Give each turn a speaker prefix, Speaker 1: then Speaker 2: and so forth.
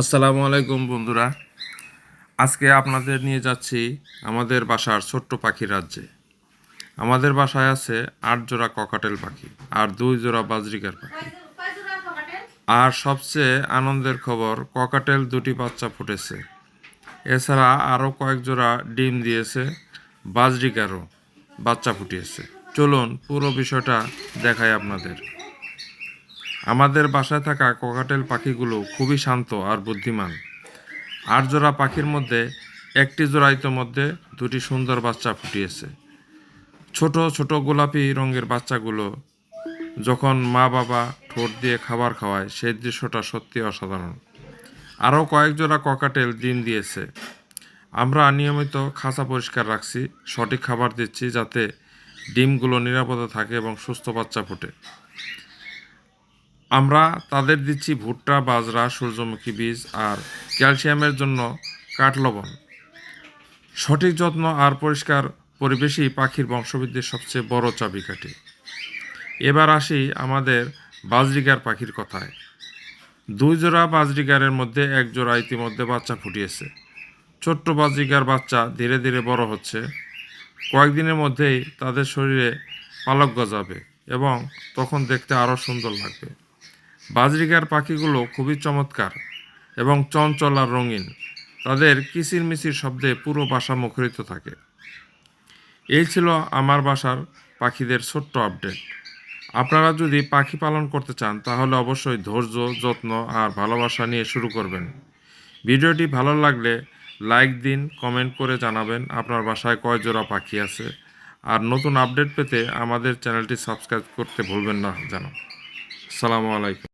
Speaker 1: আসসালামু আলাইকুম বন্ধুরা। আজকে আপনাদের নিয়ে যাচ্ছি আমাদের বাসার ছোট্ট পাখি রাজ্যে। আমাদের বাসায় আছে ৮ জোড়া ককাটেল পাখি আর ২ জোড়া বাজরিকার পাখি। আর সবচেয়ে আনন্দের খবর, ককাটেল ২টি বাচ্চা ফুটেছে। এছাড়া আরও কয়েক জোড়া ডিম দিয়েছে, বাজরিকারও বাচ্চা ফুটিয়েছে। চলুন পুরো বিষয়টা দেখাই আপনাদের। আমাদের বাসায় থাকা ককাটেল পাখিগুলো খুবই শান্ত আর বুদ্ধিমান। ৮ জোড়া পাখির মধ্যে একটি জোড়া ইতোমধ্যে ২টি সুন্দর বাচ্চা ফুটিয়েছে। ছোট ছোট গোলাপি রঙের বাচ্চাগুলো যখন মা বাবা ঠোঁট দিয়ে খাবার খাওয়ায়, সেই দৃশ্যটা সত্যি অসাধারণ। আরও কয়েক জোড়া ককাটেল ডিম দিয়েছে। আমরা নিয়মিত খাঁচা পরিষ্কার রাখছি, সঠিক খাবার দিচ্ছি যাতে ডিমগুলো নিরাপদে থাকে এবং সুস্থ বাচ্চা ফোটে। আমরা তাদের দিচ্ছি ভুট্টা, বাজরা, সূর্যমুখী বীজ আর ক্যালসিয়ামের জন্য কাঠলবণ। সঠিক যত্ন আর পরিষ্কার পরিবেশই পাখির বংশবৃদ্ধির সবচেয়ে বড় চাবিকাঠি। এবার আসি আমাদের বাজরিগার পাখির কথায়। ২ জোড়া বাজরিগারের মধ্যে ১ জোড়া ইতিমধ্যে বাচ্চা ফুটিয়েছে। ছোট্ট বাজরিগার বাচ্চা ধীরে ধীরে বড় হচ্ছে। কয়েকদিনের মধ্যেই তাদের শরীরে পালক গজাবে এবং তখন দেখতে আরও সুন্দর লাগবে। বাজরিগার পাখিগুলো খুবই চমৎকার এবং চঞ্চল আর রঙিন। তাদের কিচিরমিচির শব্দে পুরো বাসা মুখরিত থাকে। এই ছিল আমার বাসার পাখিদের ছোট্ট আপডেট। আপনারা যদি পাখি পালন করতে চান তাহলে অবশ্যই ধৈর্য, যত্ন আর ভালোবাসা নিয়ে শুরু করবেন। ভিডিওটি ভালো লাগলে লাইক দিন, কমেন্ট করে জানাবেন আপনার বাসায় কয় জোড়া পাখি আছে। আর নতুন আপডেট পেতে আমাদের চ্যানেলটি সাবস্ক্রাইব করতে ভুলবেন না যেন। আসসালামু আলাইকুম।